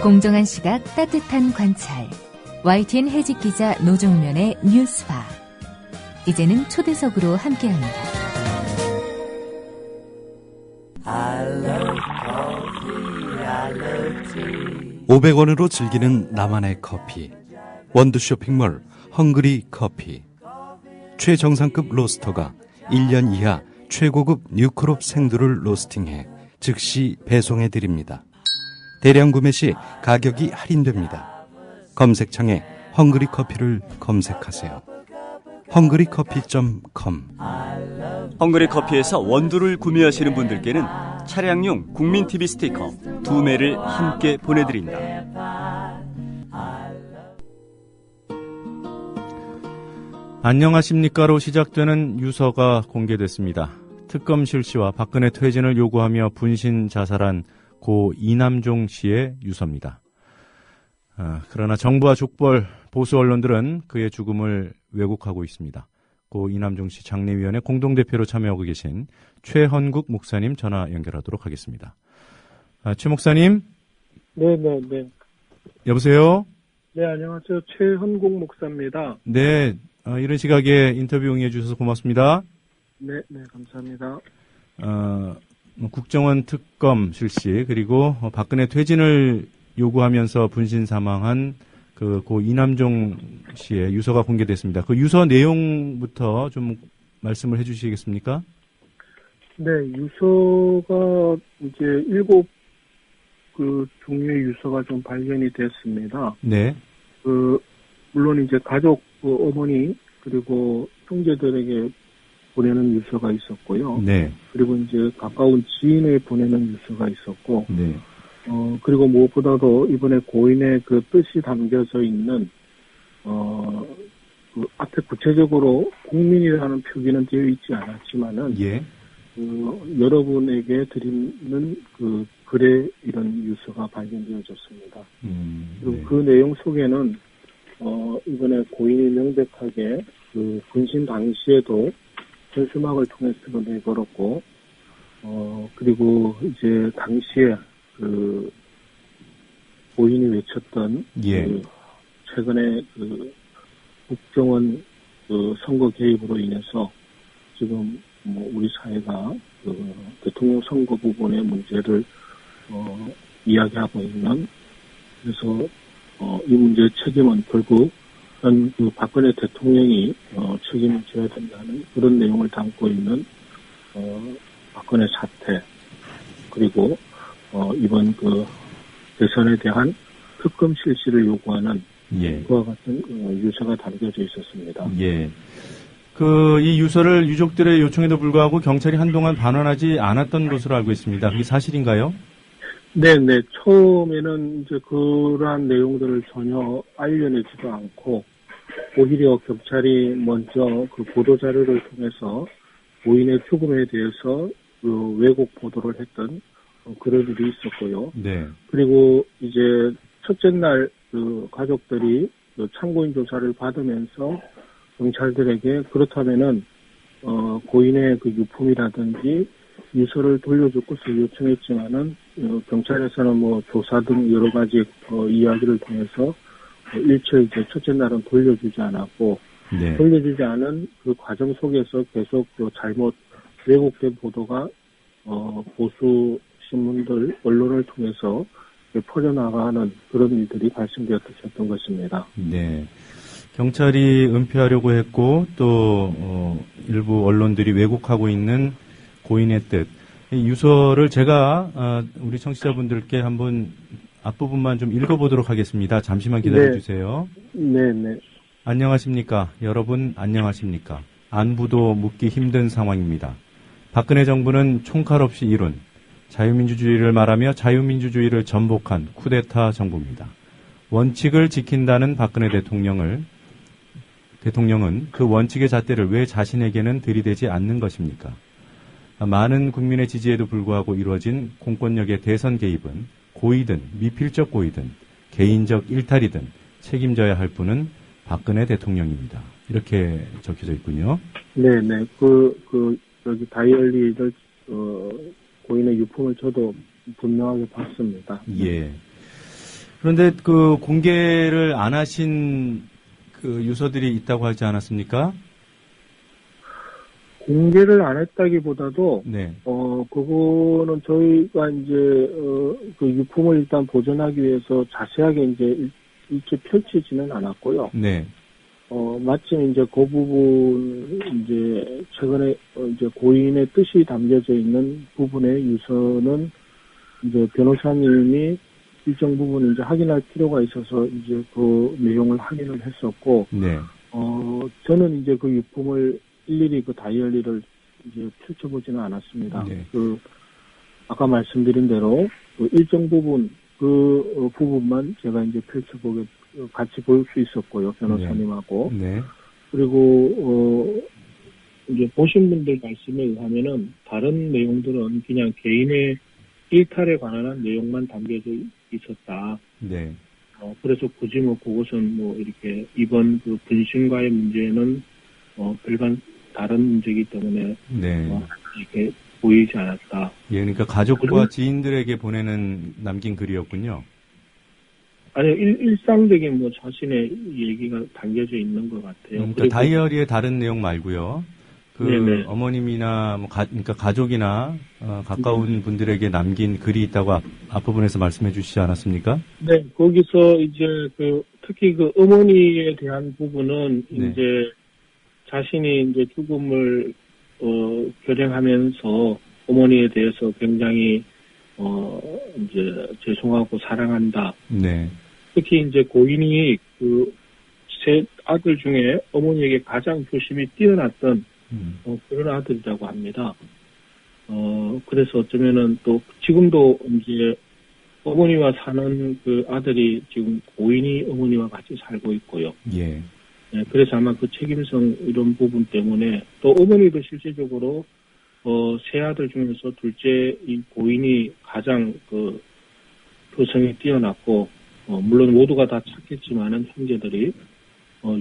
공정한 시각, 따뜻한 관찰. YTN 해직 기자 노종면의 뉴스바. 이제는 초대석으로 함께합니다. 500원으로 즐기는 나만의 커피. 원두 쇼핑몰 헝그리 커피. 최정상급 로스터가 1년 이하 최고급 뉴크롭 생두를 로스팅해 즉시 배송해드립니다. 대량 구매 시 가격이 할인됩니다. 검색창에 헝그리 커피를 검색하세요. 헝그리커피.com. 헝그리 커피에서 원두를 구매하시는 분들께는 차량용 국민TV 스티커 2매를 함께 보내드립니다. 안녕하십니까로 시작되는 유서가 공개됐습니다. 특검 실시와 박근혜 퇴진을 요구하며 분신 자살한 고 이남종 씨의 유서입니다. 그러나 정부와 족벌 보수 언론들은 그의 죽음을 왜곡하고 있습니다. 고 이남종 씨 장례위원회 공동대표로 참여하고 계신 최헌국 목사님 전화 연결하도록 하겠습니다. 최 목사님. 네네네. 여보세요? 네, 안녕하세요. 최헌국 목사입니다. 네, 이런 시각에 인터뷰 응해 주셔서 고맙습니다. 네, 감사합니다. 국정원 특검 실시 그리고 박근혜 퇴진을 요구하면서 분신 사망한 고 이남종 씨의 유서가 공개됐습니다. 그 유서 내용부터 좀 말씀을 해주시겠습니까? 네, 유서가 이제 7 종류의 유서가 좀 발견이 됐습니다. 네. 물론 이제 가족, 어머니 그리고 형제들에게 보내는 유서가 있었고요. 네. 그리고 이제 가까운 지인에 보내는 유서가 있었고. 네. 그리고 무엇보다도 이번에 고인의 그 뜻이 담겨져 있는, 앞에 구체적으로 국민이라는 표기는 되어 있지 않았지만은, 예. 여러분에게 드리는 글에 이런 유서가 발견되어졌습니다. 그리고 네. 그 내용 속에는, 이번에 고인이 명백하게 분신 당시에도 현수막을 통해서 내걸었고, 그리고 이제 당시에 고인이 외쳤던 예. 최근에 국정원 선거 개입으로 인해서 지금 우리 사회가 대통령 선거 부분의 문제를 이야기하고 있는, 그래서 이 문제의 책임은 결국 현 박근혜 대통령이 책임을 져야 된다는 그런 내용을 담고 있는 박근혜 사태, 그리고 이번 대선에 대한 특검 실시를 요구하는 예. 그와 같은 유서가 담겨져 있었습니다. 예. 이 유서를 유족들의 요청에도 불구하고 경찰이 한동안 반환하지 않았던 것으로 알고 있습니다. 그게 사실인가요? 네네. 처음에는 이제 그러한 내용들을 전혀 알려내지도 않고, 오히려 경찰이 먼저 보도 자료를 통해서 고인의 죽음에 대해서 왜곡 보도를 했던 그런 일이 있었고요. 네. 그리고 이제 첫째 날 가족들이 참고인 조사를 받으면서 경찰들에게 그렇다면은 고인의 유품이라든지 유서를 돌려줄 것을 요청했지만은 경찰에서는 조사 등 여러 가지 이야기를 통해서 일체 이제 첫째 날은 돌려주지 않았고, 네. 돌려주지 않은 그 과정 속에서 계속 잘못 왜곡된 보도가 보수 신문들, 언론을 통해서 퍼져나가는 그런 일들이 발생되었던 것입니다. 네. 경찰이 은폐하려고 했고, 또, 일부 언론들이 왜곡하고 있는 고인의 뜻. 이 유서를 제가, 우리 청취자분들께 한번 앞부분만 좀 읽어보도록 하겠습니다. 잠시만 기다려주세요. 네. 안녕하십니까. 여러분, 안녕하십니까. 안부도 묻기 힘든 상황입니다. 박근혜 정부는 총칼 없이 이룬 자유민주주의를 말하며 자유민주주의를 전복한 쿠데타 정부입니다. 원칙을 지킨다는 박근혜 대통령은 그 원칙의 잣대를 왜 자신에게는 들이대지 않는 것입니까? 많은 국민의 지지에도 불구하고 이루어진 공권력의 대선 개입은 고의든 미필적 고의든 개인적 일탈이든 책임져야 할 분은 박근혜 대통령입니다. 이렇게 적혀져 있군요. 네네. 여기 다이어리를 고인의 유품을 저도 분명하게 봤습니다. 예. 그런데 그 공개를 안 하신 그 유서들이 있다고 하지 않았습니까? 공개를 안 했다기보다도, 네. 그거는 저희가 이제, 그 유품을 일단 보존하기 위해서 자세하게 이제 이렇게 펼치지는 않았고요. 네. 마침 이제 그 부분, 이제, 최근에, 이제 고인의 뜻이 담겨져 있는 부분의 유서는 이제 변호사님이 일정 부분 이제 확인할 필요가 있어서 이제 그 내용을 확인을 했었고, 네. 저는 이제 그 유품을 일일이 그 다이어리를 이제 펼쳐보지는 않았습니다. 네. 아까 말씀드린 대로 그 일정 부분, 부분만 제가 이제 같이 볼 수 있었고요, 변호사님하고. 네. 그리고, 이제 보신 분들 말씀에 의하면은 다른 내용들은 그냥 개인의 일탈에 관한 내용만 담겨져 있었다. 네. 그래서 굳이 뭐 그것은 뭐 이렇게 이번 그 분신과의 문제는 별반 다른 문제이기 때문에 네. 이렇게 보이지 않았다. 예, 그러니까 가족과 지인들에게 남긴 글이었군요. 아니요, 일상적인 뭐 자신의 얘기가 담겨져 있는 것 같아요. 그러니까 다이어리의 다른 내용 말고요. 그 네네. 어머님이나 그러니까 가족이나 가까운 분들에게 남긴 글이 있다고 앞부분에서 말씀해 주시지 않았습니까? 네, 거기서 이제 특히 그 어머니에 대한 부분은 네. 이제 자신이 이제 죽음을 결행하면서 어머니에 대해서 굉장히 이제 죄송하고 사랑한다. 네. 특히 이제 고인이 세 아들 중에 어머니에게 가장 교심이 뛰어났던 그런 아들이라고 합니다. 그래서 어쩌면은 또 지금도 이제 어머니와 사는 그 아들이 지금 고인이 어머니와 같이 살고 있고요. 예. 네, 그래서 아마 그 책임성 이런 부분 때문에 또 어머니도 실질적으로 세 아들 중에서 둘째 이 고인이 가장 교성이 뛰어났고 물론 모두가 다 착했지만은 형제들이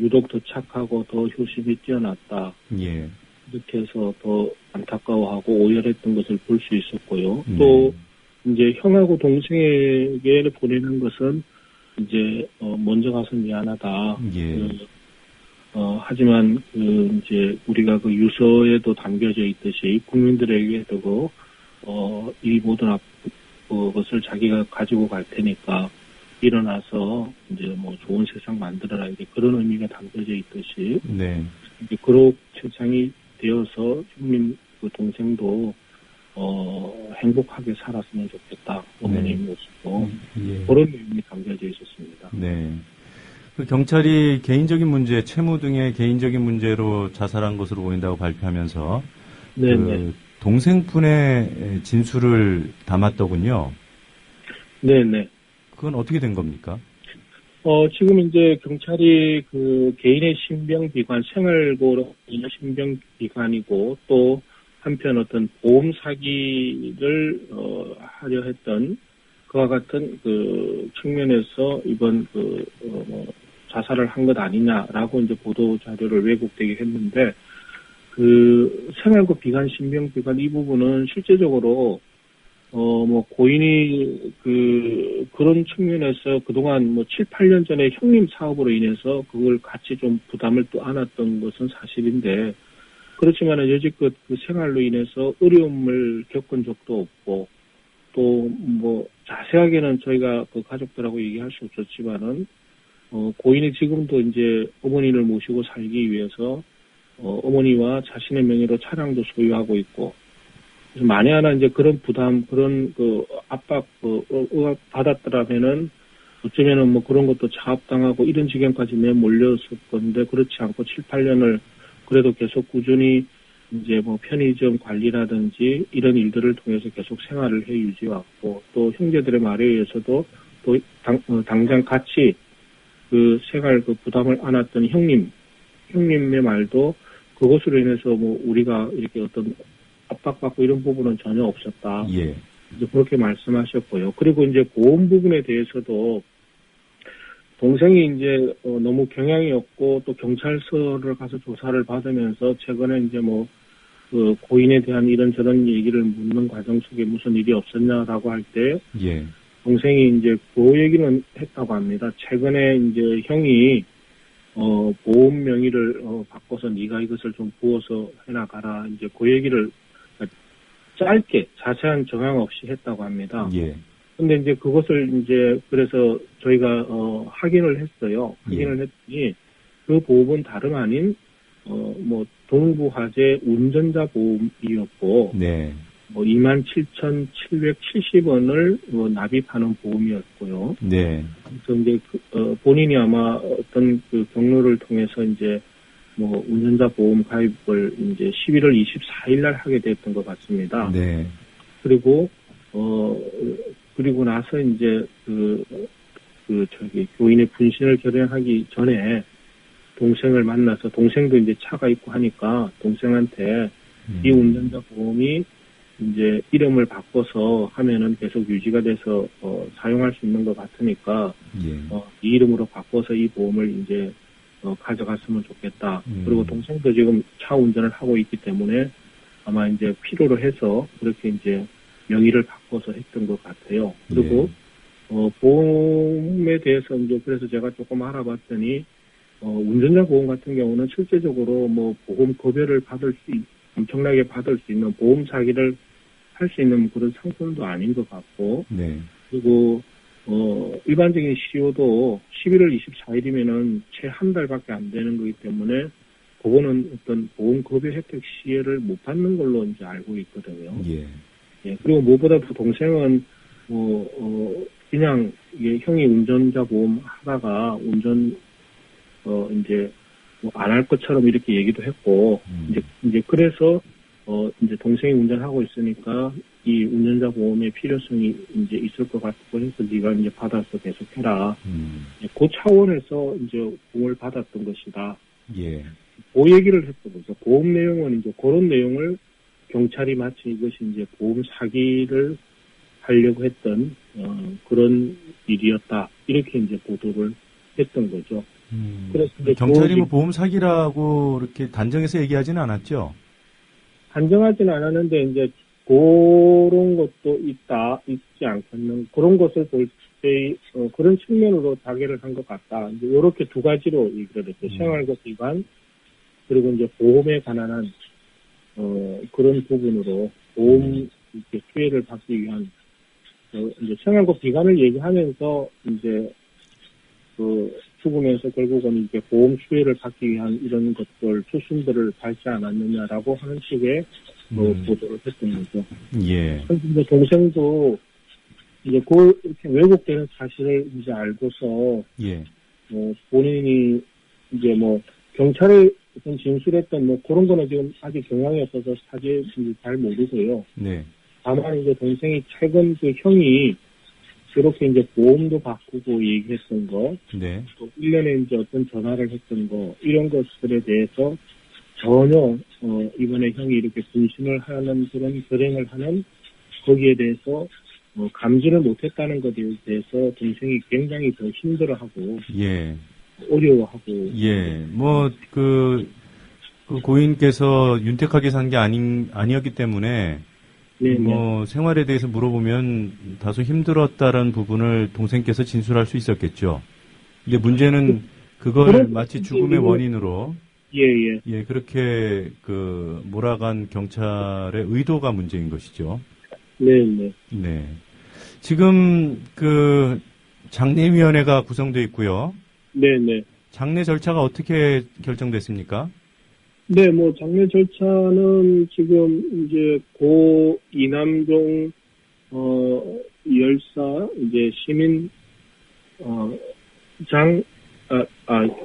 유독 더 착하고 더 효심이 뛰어났다. 예. 이렇게 해서 더 안타까워하고 오열했던 것을 볼 수 있었고요. 또 이제 형하고 동생에게 보내는 것은 이제 먼저 가서 미안하다. 예. 하지만 이제 우리가 그 유서에도 담겨져 있듯이 국민들에게도 이 모든 것을 자기가 가지고 갈 테니까 일어나서 이제 뭐 좋은 세상 만들어라 이렇게 그런 의미가 담겨져 있듯이 네. 이제 그런 세상이 되어서 형님 그 동생도 행복하게 살았으면 좋겠다. 어머님 모습도 예. 그런 내용이 담겨져 있었습니다. 네. 그 경찰이 개인적인 문제, 채무 등의 개인적인 문제로 자살한 것으로 보인다고 발표하면서 그 동생분의 진술을 담았더군요. 네네. 그건 어떻게 된 겁니까? 지금 이제 경찰이 그 개인의 신병기관, 생활고로 신병기관이고 또 한편 어떤 보험 사기를 하려 했던 그와 같은 그 측면에서 이번 자살을 한 것 아니냐라고 이제 보도 자료를 왜곡되게 했는데 그 생활고 비관, 신병기관 이 부분은 실제적으로 뭐 고인이 그런 측면에서 그동안 뭐 7, 8년 전에 형님 사업으로 인해서 그걸 같이 좀 부담을 또 안았던 것은 사실인데 그렇지만 여지껏 그 생활로 인해서 어려움을 겪은 적도 없고 또 뭐 자세하게는 저희가 그 가족들하고 얘기할 수 없었지만은 고인이 지금도 이제 어머니를 모시고 살기 위해서 어머니와 자신의 명의로 차량도 소유하고 있고 그래서 만에 하나 이제 그런 부담, 그런 압박 받았더라면은 어쩌면은 뭐 그런 것도 차압당하고 이런 지경까지 내몰렸을 건데 그렇지 않고 7, 8년을 그래도 계속 꾸준히 이제 뭐 편의점 관리라든지 이런 일들을 통해서 계속 생활을 해 유지해왔고 또 형제들의 말에 의해서도 또 당장 같이 그 생활 그 부담을 안았던 형님의 말도 그것으로 인해서 뭐 우리가 이렇게 어떤 압박받고 이런 부분은 전혀 없었다. 예. 이제 그렇게 말씀하셨고요. 그리고 이제 보험 부분에 대해서도 동생이 이제 너무 경향이 없고 또 경찰서를 가서 조사를 받으면서 최근에 이제 뭐 그 고인에 대한 이런저런 얘기를 묻는 과정 속에 무슨 일이 없었냐라고 할 때 예. 동생이 이제 그 얘기는 했다고 합니다. 최근에 이제 형이 보험 명의를 바꿔서 네가 이것을 좀 부어서 해나가라. 이제 그 얘기를 짧게 자세한 정황 없이 했다고 합니다. 예. 근데 이제 그것을 이제 그래서 저희가 확인을 했어요. 확인을 예. 했더니 그 보험은 다름 아닌 뭐 동부화재 운전자 보험이었고 네. 뭐 27,770원을 납입하는 보험이었고요. 네. 그래서 이제 본인이 아마 어떤 그 경로를 통해서 이제 뭐 운전자 보험 가입을 이제 11월 24일 날 하게 됐던 것 같습니다. 네. 그리고 그리고 나서 이제 교인의 분신을 결행하기 전에 동생을 만나서 동생도 이제 차가 있고 하니까 동생한테 이 운전자 보험이 이제 이름을 바꿔서 하면은 계속 유지가 돼서 사용할 수 있는 것 같으니까 예. 이 이름으로 바꿔서 이 보험을 이제 가져갔으면 좋겠다. 그리고 동생도 지금 차 운전을 하고 있기 때문에 아마 이제 필요로 해서 그렇게 이제 명의를 바꿔서 했던 것 같아요. 그리고 보험에 대해서 이제 그래서 제가 조금 알아봤더니 운전자 보험 같은 경우는 실제적으로 뭐 보험 급여를 엄청나게 받을 수 있는 보험 사기를 할 수 있는 그런 상품도 아닌 것 같고, 네. 그리고 일반적인 시효도 11월 24일이면은 채 한 달밖에 안 되는 거기 때문에 그거는 어떤 보험 급여 혜택 시혜를 못 받는 걸로 이제 알고 있거든요. 예. 예, 그리고 무엇보다 동생은 그냥 형이 운전자 보험 하다가 이제 안 할 것처럼 이렇게 얘기도 했고 이제 그래서 이제 동생이 운전하고 있으니까 이 운전자 보험의 필요성이 이제 있을 것 같고 해서 네가 이제 받아서 계속 해라. 그 차원에서 이제 보험을 받았던 것이다. 예. 그 얘기를 했던 거죠. 보험 내용은 이제 그런 내용을 경찰이 마치 이것이 이제 보험 사기를 하려고 했던 그런 일이었다. 이렇게 이제 보도를 했던 거죠. 그래서 이제 경찰이 뭐 보험 사기라고 이렇게 단정해서 얘기하지는 않았죠? 단정하지는 않았는데 이제 그런 것도 있지 않겠는 그런 것을 볼 때 그런 측면으로 자개를 한 것 같다. 이제 이렇게 두 가지로 얘기를 했죠. 생활급 기관 그리고 이제 보험에 관한 한 그런 부분으로 보험 이렇게 수혜를 받기 위한 이제 생활급 기관을 얘기하면서 이제 죽으면서 결국은 이제 보험 수혜를 받기 위한 이런 것들 수순들을 밟지 않았느냐라고 하는 식의 보도를 했던 거죠. 예. 그래서 이제 동생도 이제 이렇게 왜곡되는 사실을 이제 알고서 예. 본인이 이제 경찰에 진술했던 그런 거는 지금 아직 경향이 없어서 사실 잘 모르고요. 네. 다만 이제 동생이 최근 그 형이 그렇게 이제 보험도 바꾸고 얘기했던 거, 네. 또 1년에 이제 어떤 전화를 했던 거, 이런 것들에 대해서 전혀, 이번에 형이 이렇게 분신을 하는 그런 결행을 하는 거기에 대해서 감지를 못했다는 것에 대해서 동생이 굉장히 더 힘들어하고, 예. 어려워하고. 예. 그 고인께서 윤택하게 산 게 아니었기 때문에 네, 생활에 대해서 물어보면 다소 힘들었다는 부분을 동생께서 진술할 수 있었겠죠. 근데 문제는 그걸 마치 죽음의 원인으로 예, 그렇게 몰아간 경찰의 의도가 문제인 것이죠. 네. 네. 지금 장례위원회가 구성되어 있고요. 네. 장례 절차가 어떻게 결정됐습니까? 네, 장례 절차는 지금 이제 고 이남종 열사 이제 시민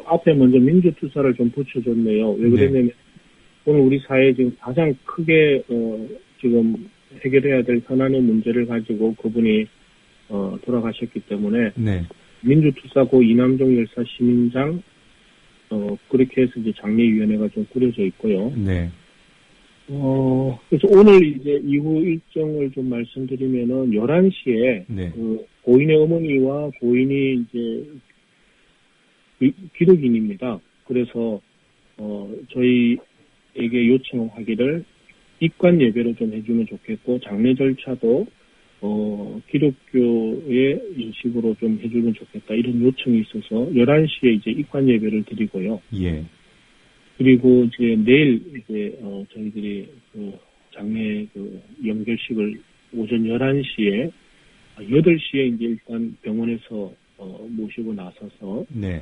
앞에 먼저 민주투사를 좀 붙여줬네요. 왜 그러냐면 오늘 우리 사회에 지금 가장 크게 지금 해결해야 될 현안의 문제를 가지고 그분이 돌아가셨기 때문에 민주투사 고 이남종 열사 시민장 그렇게 해서 이제 장례위원회가 좀 꾸려져 있고요. 네. 그래서 오늘 이제 이후 일정을 좀 말씀드리면은 11시에 고인의 어머니와 고인이 이제 기록인입니다. 그래서 저희에게 요청하기를 입관 예배로 좀 해주면 좋겠고 장례 절차도 기독교의 인식으로 좀 해주면 좋겠다 이런 요청이 있어서 11시에 이제 입관 예배를 드리고요. 예. 그리고 이제 내일 이제 저희들이 그 장례 그 연결식을 오전 11시에 8시에 이제 일단 병원에서 모시고 나서서 네.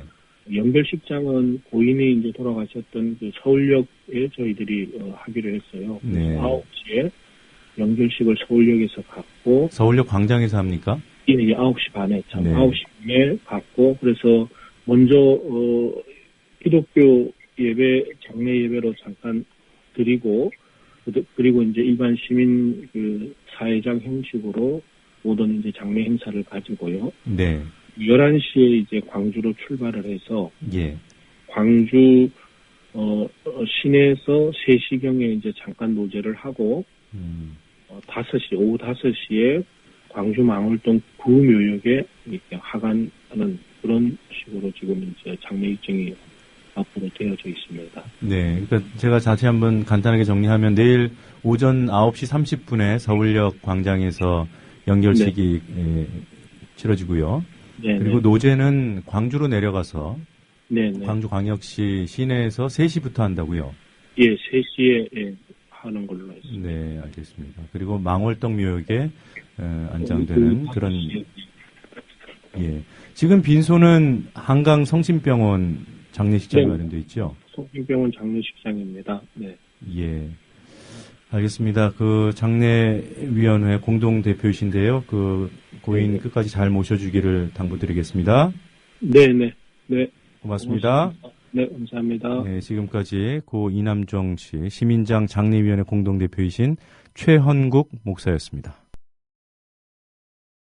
연결식장은 고인이 이제 돌아가셨던 그 서울역에 저희들이 하기로 했어요. 네. 9시에 연결식을 서울역에서 갖고 서울역 광장에서 합니까? 이제 9시 반에 참 네. 9시 반에 갖고 그래서 먼저 기독교 예배 장례 예배로 잠깐 드리고 그리고 이제 일반 시민 그 사회장 형식으로 모든 이제 장례 행사를 가지고요. 네. 11시에 이제 광주로 출발을 해서 예. 광주 시내에서 3시경에 이제 잠깐 노제를 하고 5시 오후 5시에 광주 망월동 구묘역에 이렇게 하관하는 그런 식으로 지금 이제 장례 일정이 앞으로 되어져 있습니다. 네. 그러니까 제가 다시 한번 간단하게 정리하면 내일 오전 9시 30분에 서울역 광장에서 연결식이 치러지고요. 네. 그리고 노제는 광주로 내려가서 네. 광주광역시 시내에서 3시부터 한다고요? 예, 3시에 하는 걸로 했습니다. 네, 알겠습니다. 그리고 망월동 묘역에 안장되는 그런 예. 지금 빈소는 한강 성심병원 장례식장이 마련되어 있죠? 성심병원 장례식장입니다. 네. 예. 알겠습니다. 그 장례위원회 공동대표이신데요. 그 고인 끝까지 잘 모셔주기를 당부드리겠습니다. 네. 고맙습니다. 네, 감사합니다. 네, 지금까지 고 이남정 씨 시민장 장례위원회 공동대표이신 최헌국 목사였습니다.